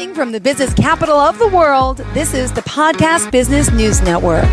Broadcasting from the business capital of the world, this is the Podcast Business News Network.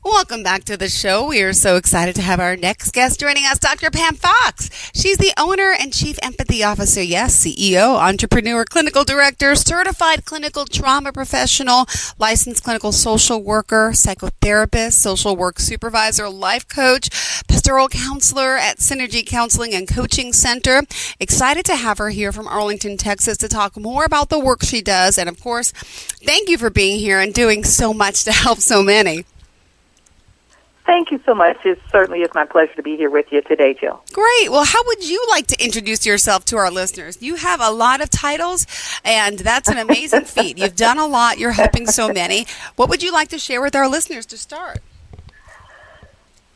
Welcome back to the show. We are so excited to have our next guest joining us, Dr. Pam Fox. She's the owner and chief empathy officer, CEO, entrepreneur, clinical director, certified clinical trauma professional, licensed clinical social worker, psychotherapist, social work supervisor, life coach, pastoral counselor at Synergy Counseling and Coaching Center. Excited to have her here from Arlington, Texas to talk more about the work she does. And of course, thank you for being here and doing so much to help so many. Thank you so much. It certainly is my pleasure to be here with you today, Jill. Great. Well, how would you like to introduce yourself to our listeners? You have a lot of titles, and that's an amazing feat. You've done a lot. You're helping so many. What would you like to share with our listeners to start?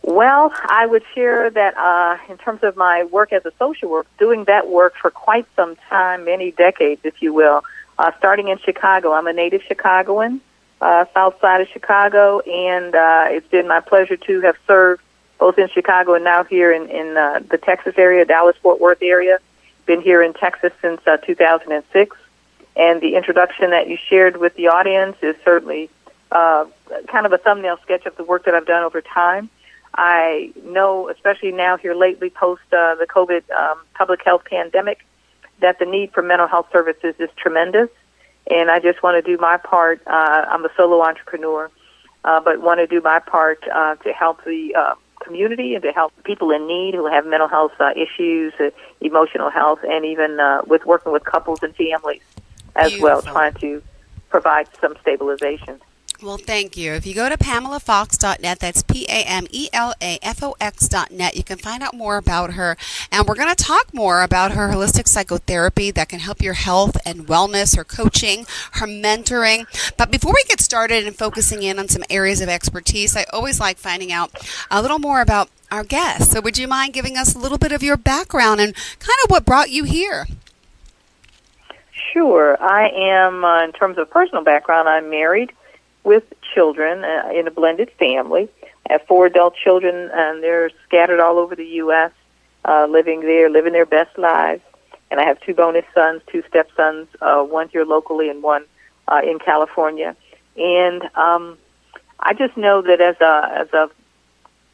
Well, I would share that in terms of my work as a social worker, doing that work for quite some time, many decades, if you will, starting in Chicago. I'm a native Chicagoan. South side of Chicago, and it's been my pleasure to have served both in Chicago and now here in the Texas area, Dallas-Fort Worth area. Been here in Texas since 2006, and the introduction that you shared with the audience is certainly kind of a thumbnail sketch of the work that I've done over time. I know, especially now here lately post the COVID public health pandemic, that the need for mental health services is tremendous. And I just want to do my part. I'm a solo entrepreneur, but want to do my part to help the community and to help people in need who have mental health issues, emotional health, and even with working with couples and families as well, trying to provide some stabilization. Well, thank you. If you go to PamelaFox.net, that's PamelaFox.net, you can find out more about her. And we're going to talk more about her holistic psychotherapy that can help your health and wellness, her coaching, her mentoring. But before we get started and focusing in on some areas of expertise, I always like finding out a little more about our guests. So would you mind giving us a little bit of your background and kind of what brought you here? Sure. I am, in terms of personal background, I'm married with children in a blended family. I have 4 adult children, and they're scattered all over the U.S., living their best lives. And I have 2 bonus sons, 2 stepsons, one here locally and one in California. And I just know that as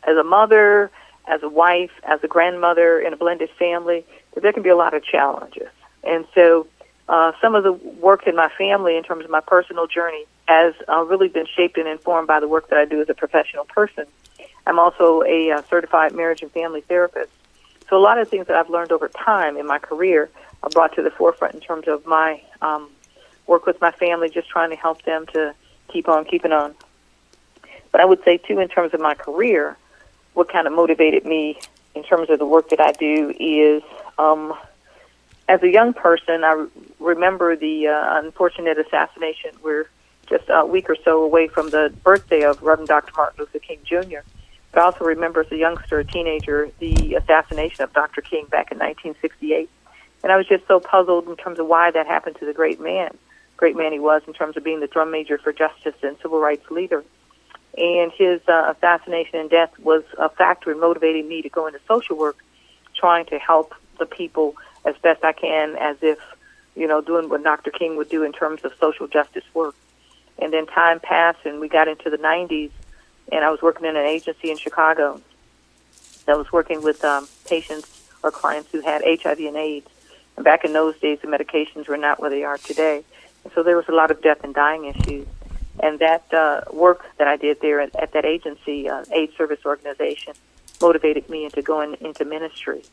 a mother, as a wife, as a grandmother in a blended family, that there can be a lot of challenges. And so some of the work in my family in terms of my personal journey has really been shaped and informed by the work that I do as a professional person. I'm also a certified marriage and family therapist. So a lot of things that I've learned over time in my career are brought to the forefront in terms of my work with my family, just trying to help them to keep on keeping on. But I would say, too, in terms of my career, what kind of motivated me in terms of the work that I do is as a young person, I remember the unfortunate assassination. We're just a week or so away from the birthday of Reverend Dr. Martin Luther King, Jr. But I also remember as a youngster, a teenager, the assassination of Dr. King back in 1968. And I was just so puzzled in terms of why that happened to the great man he was in terms of being the drum major for justice and civil rights leader. And his assassination and death was a factor in motivating me to go into social work, trying to help the people as best I can, as if, doing what Dr. King would do in terms of social justice work. And then time passed, and we got into the 90s, and I was working in an agency in Chicago that was working with patients or clients who had HIV and AIDS. And back in those days, the medications were not where they are today. And so there was a lot of death and dying issues. And that work that I did there at that agency, AIDS service organization, motivated me into going into ministry.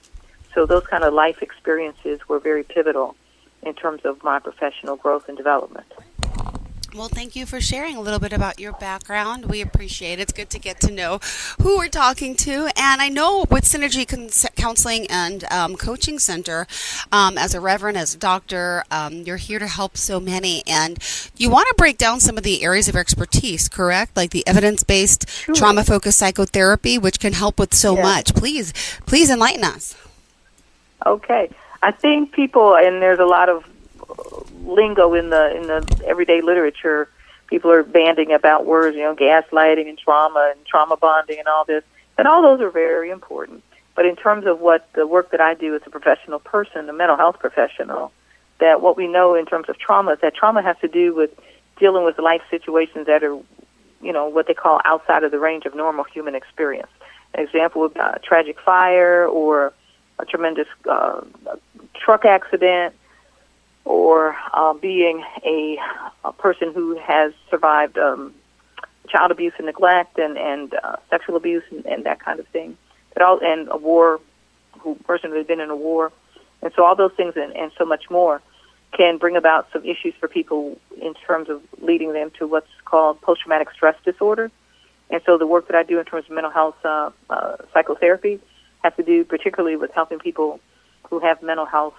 So those kind of life experiences were very pivotal in terms of my professional growth and development. Well, thank you for sharing a little bit about your background. We appreciate it. It's good to get to know who we're talking to. And I know with Synergy Counseling and Coaching Center, as a reverend, as a doctor, you're here to help so many. And you want to break down some of the areas of expertise, correct? Like the evidence-based trauma-focused psychotherapy, which can help with so much. Please enlighten us. Okay. I think people, and there's a lot of lingo in the everyday literature, people are banding about words, gaslighting and trauma bonding and all this. And all those are very important. But in terms of what the work that I do as a professional person, a mental health professional, that what we know in terms of trauma is that trauma has to do with dealing with life situations that are, what they call outside of the range of normal human experience. An example would be a tragic fire or a tremendous truck accident, or being a person who has survived child abuse and neglect and sexual abuse and that kind of thing. And a war, person who has been in a war. And so all those things and so much more can bring about some issues for people in terms of leading them to what's called post-traumatic stress disorder. And so the work that I do in terms of mental health psychotherapy has to do particularly with helping people who have mental health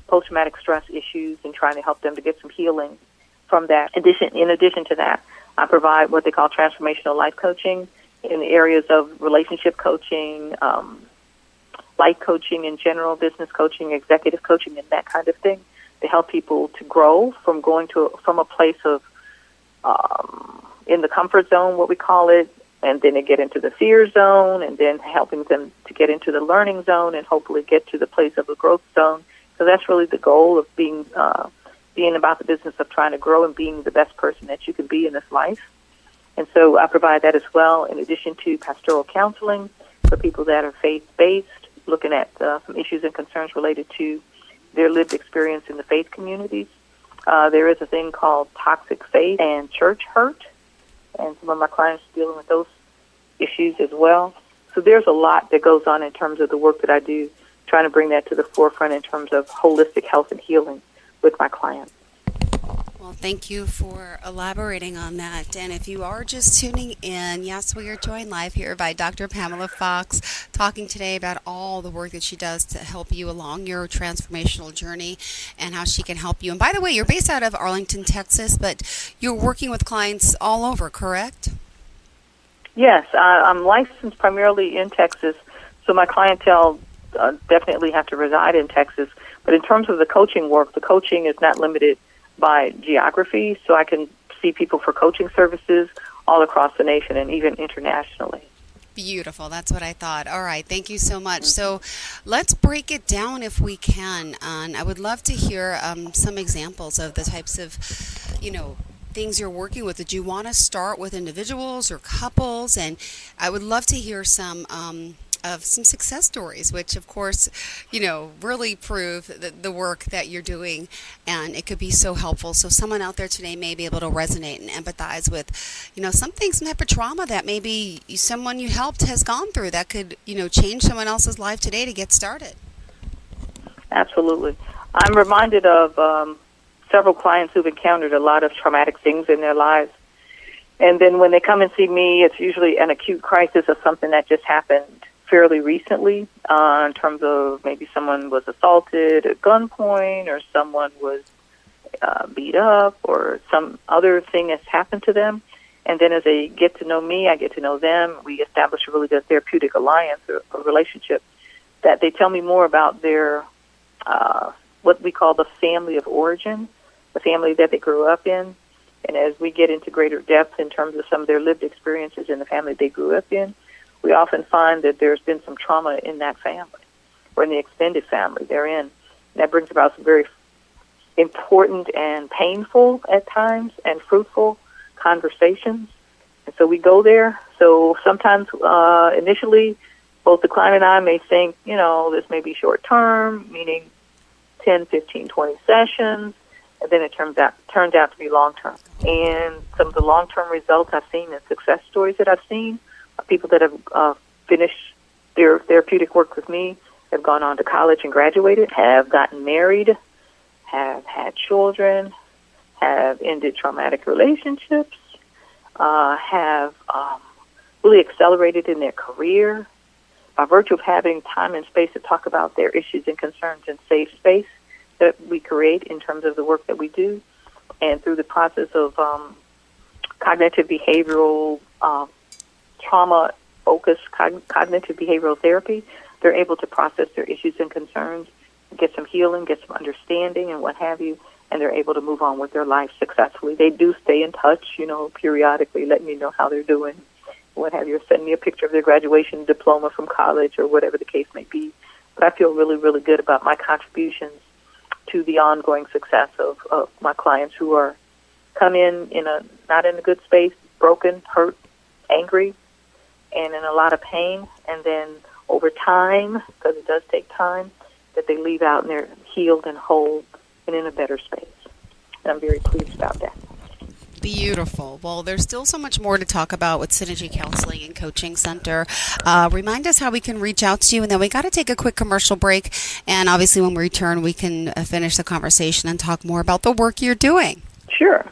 post-traumatic stress issues and trying to help them to get some healing from that. In addition to that, I provide what they call transformational life coaching in the areas of relationship coaching, life coaching in general, business coaching, executive coaching, and that kind of thing, to help people to grow from from a place of in the comfort zone, what we call it, and then they get into the fear zone, and then helping them to get into the learning zone and hopefully get to the place of a growth zone. So that's really the goal of being about the business of trying to grow and being the best person that you can be in this life. And so I provide that as well, in addition to pastoral counseling for people that are faith-based, looking at some issues and concerns related to their lived experience in the faith communities. There is a thing called toxic faith and church hurt, and some of my clients are dealing with those issues as well. So there's a lot that goes on in terms of the work that I do, trying to bring that to the forefront in terms of holistic health and healing with my clients. Well, thank you for elaborating on that. And if you are just tuning in, yes, we are joined live here by Dr. Pamela Fox, talking today about all the work that she does to help you along your transformational journey and how she can help you. And by the way, you're based out of Arlington, Texas, but you're working with clients all over, correct? Yes, I'm licensed primarily in Texas, so my clientele definitely have to reside in Texas. But in terms of the coaching work, the coaching is not limited by geography, so I can see people for coaching services all across the nation and even internationally. Beautiful. That's what I thought. All right. Thank you so much. So let's break it down if we can. And I would love to hear some examples of the types of, things you're working with. Did you want to start with individuals or couples? And I would love to hear some of some success stories, which of course, really prove the work that you're doing, and it could be so helpful. So someone out there today may be able to resonate and empathize with, some type of trauma that maybe someone you helped has gone through that could, change someone else's life today to get started. Absolutely. I'm reminded of several clients who've encountered a lot of traumatic things in their lives. And then when they come and see me, it's usually an acute crisis of something that just happened fairly recently, in terms of maybe someone was assaulted at gunpoint, or someone was beat up, or some other thing has happened to them. And then as they get to know me, I get to know them. We establish a really good therapeutic alliance or relationship, that they tell me more about their what we call the family of origin, the family that they grew up in. And as we get into greater depth in terms of some of their lived experiences in the family they grew up in, we often find that there's been some trauma in that family or in the extended family they're in. And that brings about some very important and painful at times and fruitful conversations. And so we go there. So sometimes initially, both the client and I may think, this may be short term, meaning 10, 15, 20 sessions, and then it turns out to be long term. And some of the long term results I've seen and success stories that I've seen, people that have finished their therapeutic work with me, have gone on to college and graduated, have gotten married, have had children, have ended traumatic relationships, have really accelerated in their career by virtue of having time and space to talk about their issues and concerns in safe space that we create in terms of the work that we do. And through the process of cognitive behavioral trauma-focused cognitive behavioral therapy, they're able to process their issues and concerns, get some healing, get some understanding, and what have you, and they're able to move on with their life successfully. They do stay in touch, periodically, letting me know how they're doing, what have you, send me a picture of their graduation diploma from college or whatever the case may be. But I feel really, really good about my contributions to the ongoing success of my clients who are come in not in a good space, broken, hurt, angry, and in a lot of pain, and then over time, because it does take time, that they leave out and they're healed and whole and in a better space. And I'm very pleased about that. Beautiful. Well, there's still so much more to talk about with Synergy Counseling and Coaching Center. Remind us how we can reach out to you, and then we got to take a quick commercial break. And obviously, when we return, we can finish the conversation and talk more about the work you're doing. Sure.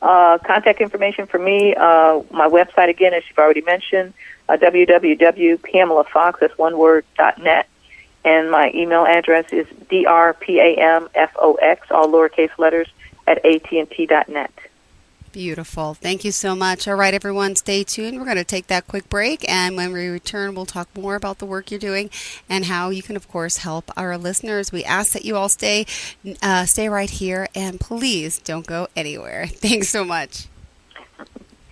Contact information for me, my website, again, as you've already mentioned, www.PamelaFox, that's one word, .net. And my email address is drpamfox, all lowercase letters, at AT&T.net. Beautiful. Thank you so much. All right, everyone, stay tuned. We're going to take that quick break, and when we return, we'll talk more about the work you're doing and how you can, of course, help our listeners. We ask that you all stay right here, and please don't go anywhere. Thanks so much.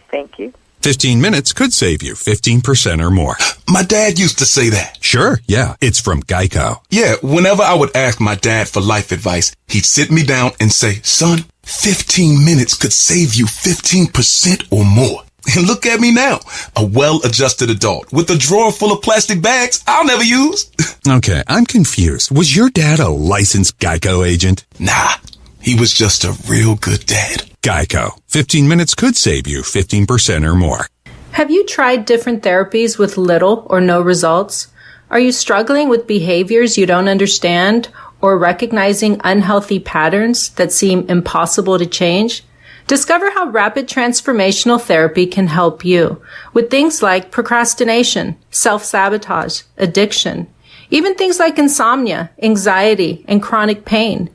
Thank you. 15 minutes could save you 15% or more. My dad used to say that. Sure, yeah. It's from Geico. Yeah, whenever I would ask my dad for life advice, he'd sit me down and say, son, 15 minutes could save you 15% or more. And look at me now, a well-adjusted adult with a drawer full of plastic bags I'll never use. Okay, I'm confused. Was your dad a licensed Geico agent? Nah, he was just a real good dad. Geico. 15 minutes could save you 15% or more. Have you tried different therapies with little or no results? Are you struggling with behaviors you don't understand or recognizing unhealthy patterns that seem impossible to change? Discover how rapid transformational therapy can help you with things like procrastination, self-sabotage, addiction, even things like insomnia, anxiety, and chronic pain.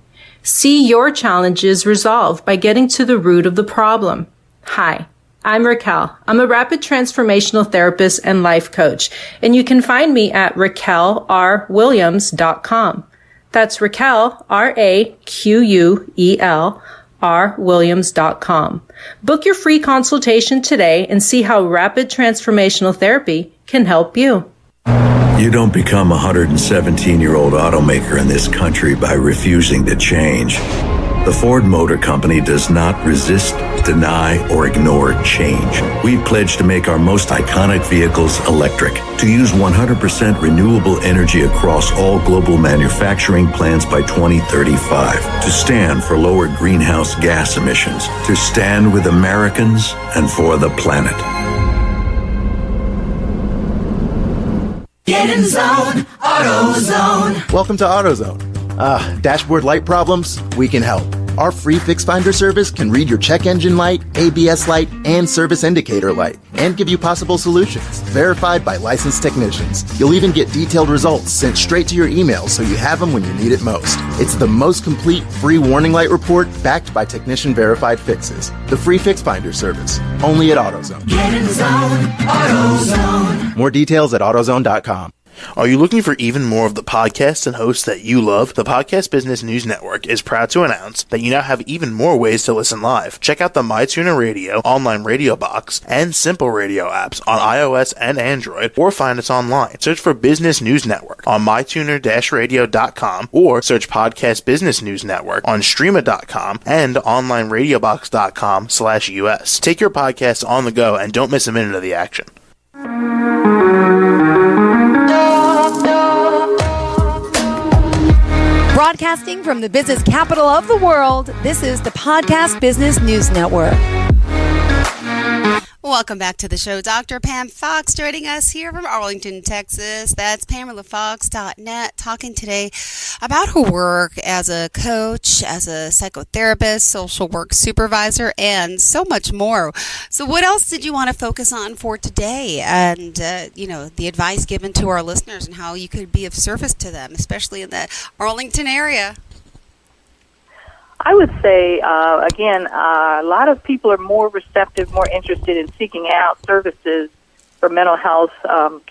See your challenges resolved by getting to the root of the problem. Hi, I'm Raquel. I'm a rapid transformational therapist and life coach, and you can find me at RaquelRWilliams.com. That's Raquel, RAQUEL, rwilliams.com. Book your free consultation today and see how rapid transformational therapy can help you. You don't become a 117-year-old automaker in this country by refusing to change. The Ford Motor Company does not resist, deny, or ignore change. We pledge to make our most iconic vehicles electric, to use 100% renewable energy across all global manufacturing plants by 2035, to stand for lower greenhouse gas emissions, to stand with Americans and for the planet. Get in zone, AutoZone. Welcome to AutoZone. Dashboard light problems? We can help. Our free Fix Finder service can read your check engine light, ABS light, and service indicator light, and give you possible solutions, verified by licensed technicians. You'll even get detailed results sent straight to your email so you have them when you need it most. It's the most complete free warning light report backed by technician-verified fixes. The free Fix Finder service, only at AutoZone. Get in zone, AutoZone. More details at AutoZone.com. Are you looking for even more of the podcasts and hosts that you love? The Podcast Business News Network is proud to announce that you now have even more ways to listen live. Check out the MyTuner Radio, online radio box, and Simple Radio apps on iOS and Android, or find us online. Search for Business News Network on mytuner-radio.com, or search Podcast Business News Network on streama.com and onlineradiobox.com/US. Take your podcast on the go and don't miss a minute of the action. Broadcasting from the business capital of the world, this is the Podcast Business News Network. Welcome back to the show. Dr. Pam Fox joining us here from Arlington, Texas. That's PamelaFox.net, talking today about her work as a coach, as a psychotherapist, social work supervisor, and so much more. So what else did you want to focus on for today? And, the advice given to our listeners and how you could be of service to them, especially in the Arlington area. I would say, again, a lot of people are more receptive, more interested in seeking out services for mental health,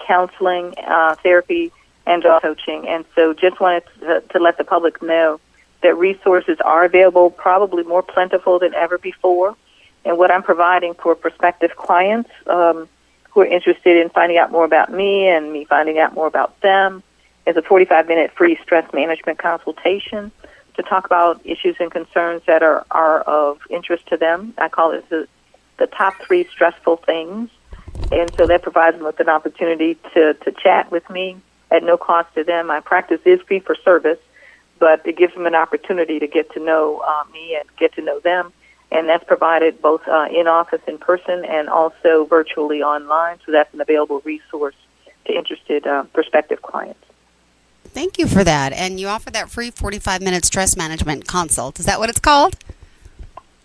counseling, therapy, and coaching. And so just wanted to let the public know that resources are available, probably more plentiful than ever before. And what I'm providing for prospective clients who are interested in finding out more about me and me finding out more about them is a 45-minute free stress management consultation to talk about issues and concerns that are of interest to them. I call it the top 3 stressful things. And so that provides them with an opportunity to chat with me at no cost to them. My practice is fee for service, but it gives them an opportunity to get to know me and get to know them. And that's provided both in office, in person, and also virtually online. So that's an available resource to interested prospective clients. Thank you for that. And you offer that free 45-minute stress management consult. Is that what it's called?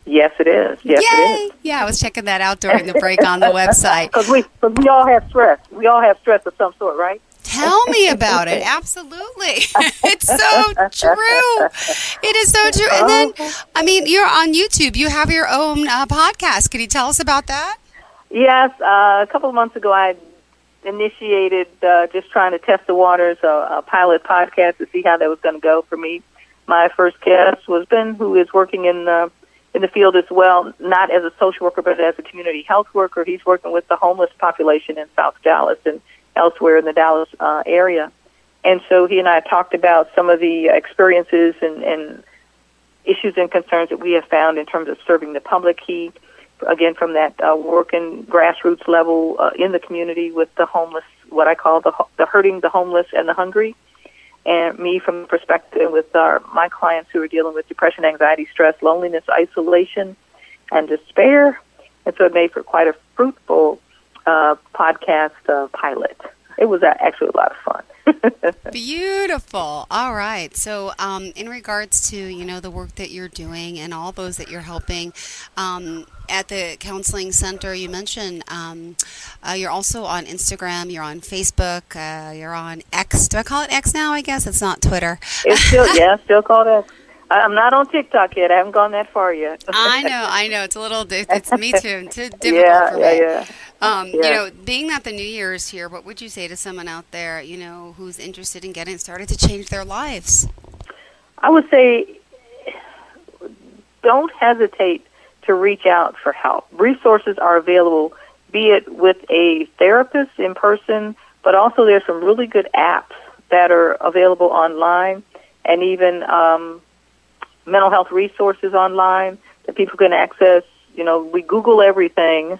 Yes, it is. Yes, Yay! it is. Yeah, I was checking that out during the break on the website. Because we all have stress. We all have stress of some sort, right? Tell me about it. Absolutely. It's so true. It is so true. And then, I mean, you're on YouTube. You have your own podcast. Can you tell us about that? Yes. A couple of months ago, I initiated just trying to test the waters, a pilot podcast to see how that was going to go for me. My first guest was Ben, who is working in the field as well, not as a social worker, but as a community health worker. He's working with the homeless population in South Dallas and elsewhere in the Dallas area. And so he and I talked about some of the experiences and issues and concerns that we have found in terms of serving the public. He, again, from that working grassroots level in the community with the homeless, what I call the hurting, the homeless, and the hungry. And me from the perspective with my clients who are dealing with depression, anxiety, stress, loneliness, isolation, and despair. And so it made for quite a fruitful podcast pilot. It was actually a lot of fun. Beautiful. All right. So in regards to, the work that you're doing and all those that you're helping at the counseling center, you mentioned you're also on Instagram, you're on Facebook, you're on X. Do I call it X now? I guess it's not Twitter. It's still called X. I'm not on TikTok yet. I haven't gone that far yet. I know. It's a little, it's me too. Too difficult for me. Yeah. Being that the new year is here, what would you say to someone out there, who's interested in getting started to change their lives? I would say don't hesitate to reach out for help. Resources are available, be it with a therapist in person, but also there's some really good apps that are available online, and even mental health resources online that people can access. We Google everything,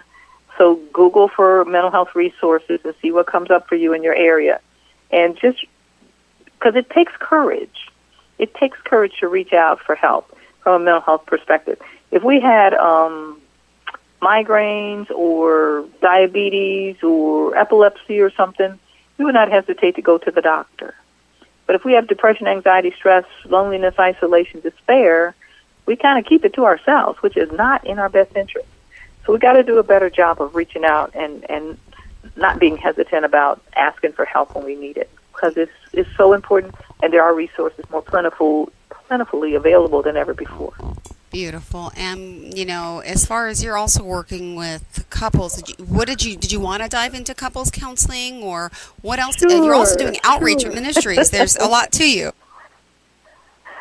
so Google for mental health resources and see what comes up for you in your area. And just because it takes courage. It takes courage to reach out for help from a mental health perspective. If we had migraines or diabetes or epilepsy or something, we would not hesitate to go to the doctor. But if we have depression, anxiety, stress, loneliness, isolation, despair, we kind of keep it to ourselves, which is not in our best interest. So we got to do a better job of reaching out and not being hesitant about asking for help when we need it, because it's so important, and there are resources more plentifully available than ever before. Beautiful. And, as far as you're also working with couples, did you want to dive into couples counseling, or what else? Sure, you're also doing outreach ministries. There's a lot to you.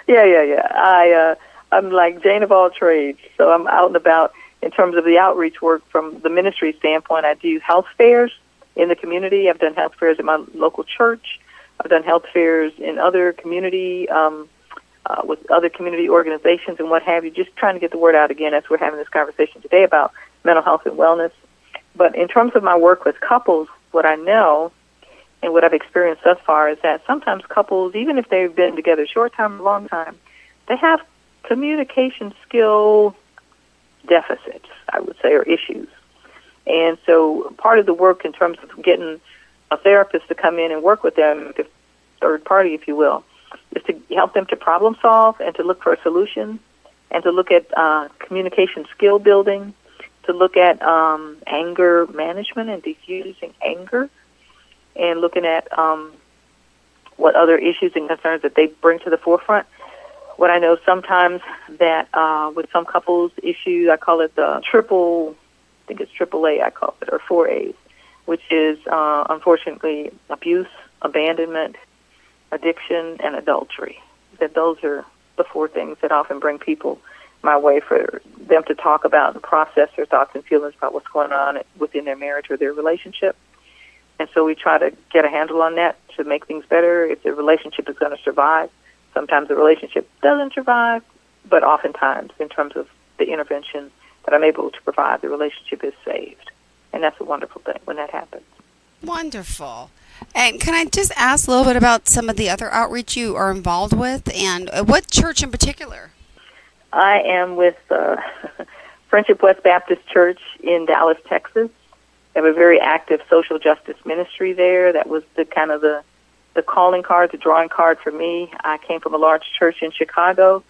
Yeah. I'm like Jane of all trades, so I'm out and about in terms of the outreach work from the ministry standpoint. I do health fairs in the community. I've done health fairs at my local church. I've done health fairs in other community with other community organizations and what have you, just trying to get the word out again as we're having this conversation today about mental health and wellness. But in terms of my work with couples, what I know and what I've experienced thus far is that sometimes couples, even if they've been together a short time or long time, they have communication skill deficits, I would say, or issues. And so part of the work in terms of getting a therapist to come in and work with them, the third party, if you will, is to help them to problem solve and to look for a solution, and to look at communication skill building, to look at anger management and diffusing anger, and looking at what other issues and concerns that they bring to the forefront. What I know sometimes that with some couples issues, I call it the AAA, I call it, or 4 A's, which is unfortunately abuse, abandonment, addiction, and adultery. That those are the 4 things that often bring people my way for them to talk about and process their thoughts and feelings about what's going on within their marriage or their relationship. And so we try to get a handle on that to make things better if the relationship is going to survive. Sometimes the relationship doesn't survive, but oftentimes, in terms of the intervention that I'm able to provide, the relationship is saved. And that's a wonderful thing when that happens. Wonderful. And can I just ask a little bit about some of the other outreach you are involved with, and what church in particular? I am with Friendship West Baptist Church in Dallas, Texas. They have a very active social justice ministry there. That was the kind of the calling card, the drawing card for me. I came from a large church in Chicago,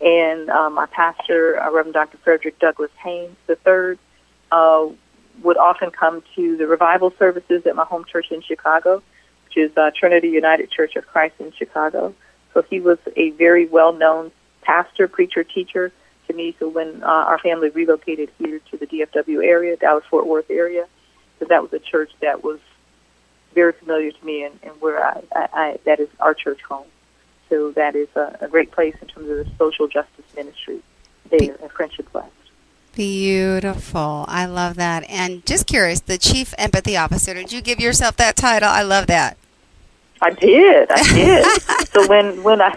and my pastor, Reverend Dr. Frederick Douglass Haynes III, would often come to the revival services at my home church in Chicago, which is Trinity United Church of Christ in Chicago. So he was a very well-known pastor, preacher, teacher to me. So when our family relocated here to the DFW area, Dallas-Fort Worth area, so that was a church that was very familiar to me, and where I that is our church home. So that is a great place in terms of the social justice ministry there at Friendship West. Beautiful. I love that. And just curious, the Chief Empathy Officer, did you give yourself that title? I love that. I did. So when I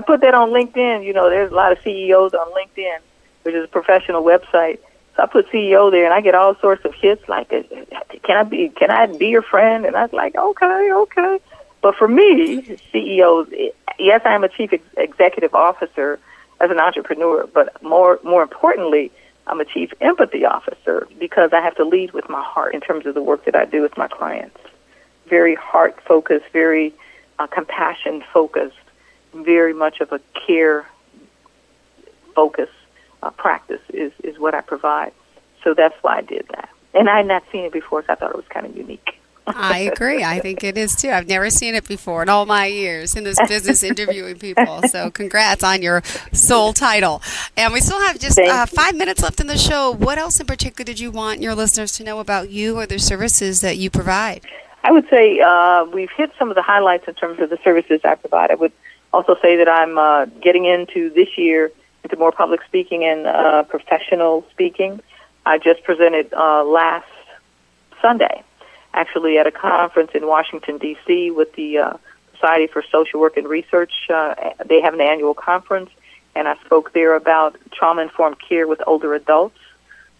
put that on LinkedIn, there's a lot of CEOs on LinkedIn, which is a professional website. So I put CEO there, and I get all sorts of hits like, "Can I be your friend?" And I was like, okay. But for me, CEOs, yes, I am a Chief Executive Officer as an entrepreneur, but more importantly, I'm a Chief Empathy Officer because I have to lead with my heart in terms of the work that I do with my clients. Very heart-focused, very compassion-focused, very much of a care-focused practice is what I provide. So that's why I did that. And I had not seen it before, so I thought it was kind of unique. I agree. I think it is, too. I've never seen it before in all my years in this business interviewing people. So congrats on your sole title. And we still have just 5 minutes left in the show. What else in particular did you want your listeners to know about you or the services that you provide? I would say we've hit some of the highlights in terms of the services I provide. I would also say that I'm getting into this year into more public speaking and professional speaking. I just presented last Sunday, actually at a conference in Washington, D.C. with the Society for Social Work and Research. They have an annual conference, and I spoke there about trauma-informed care with older adults.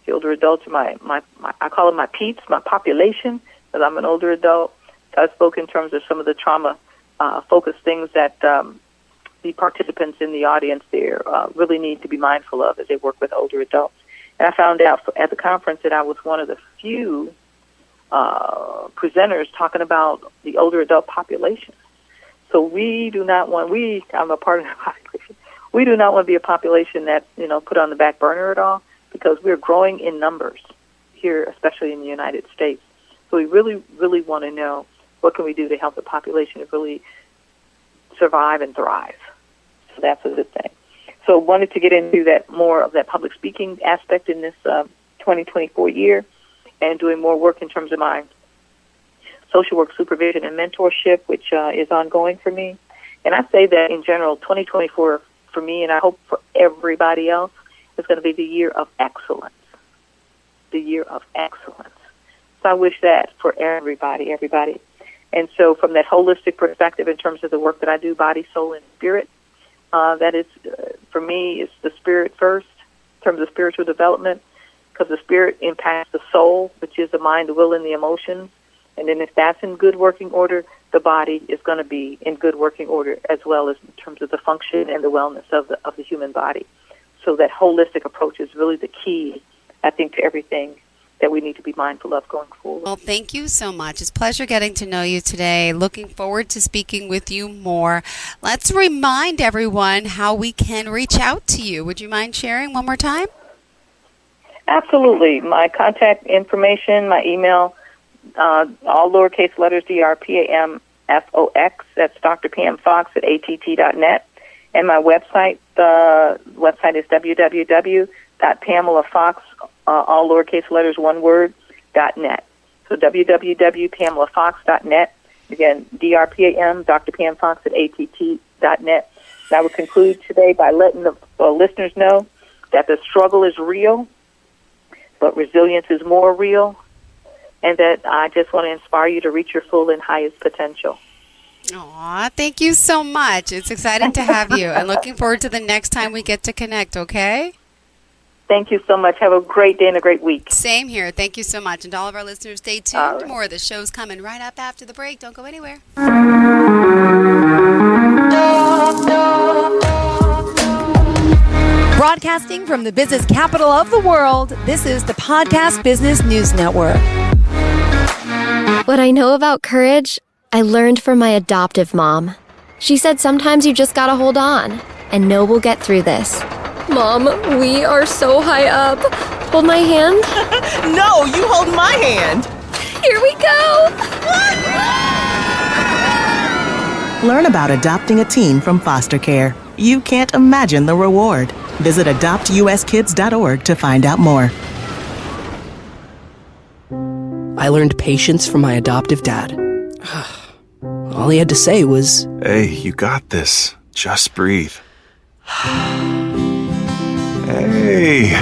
The older adults are my I call them my peeps, my population, because I'm an older adult. So I spoke in terms of some of the trauma-focused things that the participants in the audience there really need to be mindful of as they work with older adults. And I found out at the conference that I was one of the few presenters talking about the older adult population. So we do not want, I'm a part of that population, we do not want to be a population that's, put on the back burner at all, because we're growing in numbers here, especially in the United States. So we really, really want to know what can we do to help the population to really survive and thrive. So that's a good thing. So wanted to get into that more of that public speaking aspect in this 2024 year, and doing more work in terms of my social work supervision and mentorship, which is ongoing for me. And I say that in general, 2024 for me, and I hope for everybody else, is going to be the year of excellence. The year of excellence. So I wish that for everybody. And so from that holistic perspective in terms of the work that I do, body, soul, and spirit, that is, for me, it's the spirit first in terms of spiritual development, because the spirit impacts the soul, which is the mind, the will, and the emotions. And then if that's in good working order, the body is going to be in good working order, as well as in terms of the function and the wellness of the human body. So that holistic approach is really the key, I think, to everything that we need to be mindful of going forward. Well, thank you so much. It's a pleasure getting to know you today. Looking forward to speaking with you more. Let's remind everyone how we can reach out to you. Would you mind sharing one more time? Absolutely. My contact information, my email, all lowercase letters, DrPamFox. That's Dr. Pam Fox at att.net. And my website, the website is www.PamelaFox, all lowercase letters, one word, .net. So www.PamelaFox.net. Again, DrPam, Dr. Pam Fox at att.net. And I would conclude today by letting the listeners know that the struggle is real, but resilience is more real, and that I just want to inspire you to reach your full and highest potential. Aw, thank you so much. It's exciting to have you, and looking forward to the next time we get to connect, okay? Thank you so much. Have a great day and a great week. Same here. Thank you so much. And to all of our listeners, stay tuned. Right. More of the show's coming right up after the break. Don't go anywhere. Broadcasting from the business capital of the world, this is the Podcast Business News Network. What I know about courage, I learned from my adoptive mom. She said sometimes you just gotta hold on and know we'll get through this. Mom, we are so high up. Hold my hand. No, you hold my hand. Here we go. Learn about adopting a teen from foster care. You can't imagine the reward. Visit adoptuskids.org to find out more. I learned patience from my adoptive dad. All he had to say was, "Hey, you got this. Just breathe." Hey,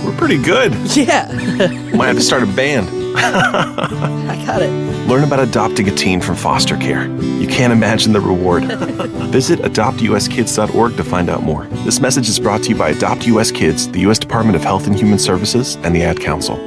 we're pretty good. Yeah. Might have to start a band. I got it. Learn about adopting a teen from foster care. You can't imagine the reward. Visit adoptuskids.org to find out more. This message is brought to you by Adopt US Kids, the U.S. Department of Health and Human Services, and the Ad Council.